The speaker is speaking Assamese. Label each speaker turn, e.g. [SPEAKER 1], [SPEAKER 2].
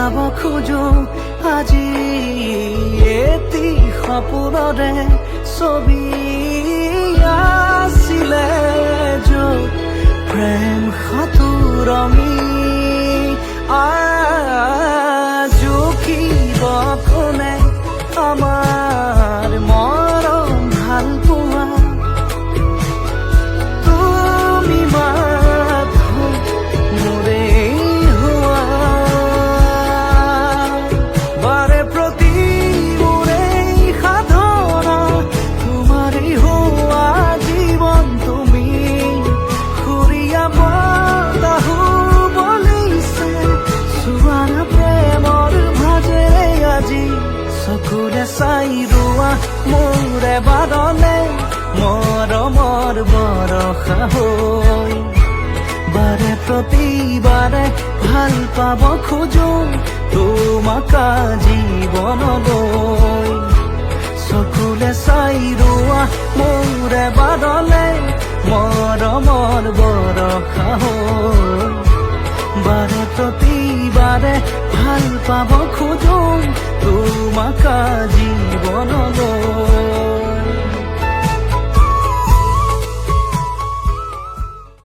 [SPEAKER 1] পাব খোজো আজি এটি সপোনৰে ছবি আছিলে য'ত প্ৰেম সাঁতুৰমি জুখিব কোনে আমাৰ মৰম ভাল পোৱা তুমি মাথো মোৰে হোৱা বাৰে প্ৰতি মোৰে সাধনা তোমাৰেই হোৱা জীৱন তুমি সুৰীয়া বতাহো বলিছে চোৱানা প্ৰেমৰ ভাজেৰে আজি চকুৰে চাই ৰোৱা মোৰে বাদলে মৰমৰ বৰষা হৈ বাৰে প্ৰতিবাৰে ভাল পাব খোজো তোমাক জীৱনলৈ চকুৰে চাই ৰোৱা মোৰে বাদলে মৰমৰ বৰষা হৈ বাৰে প্ৰতিবাৰে ভাল পাব খোজো তোমাক জীৱনলৈ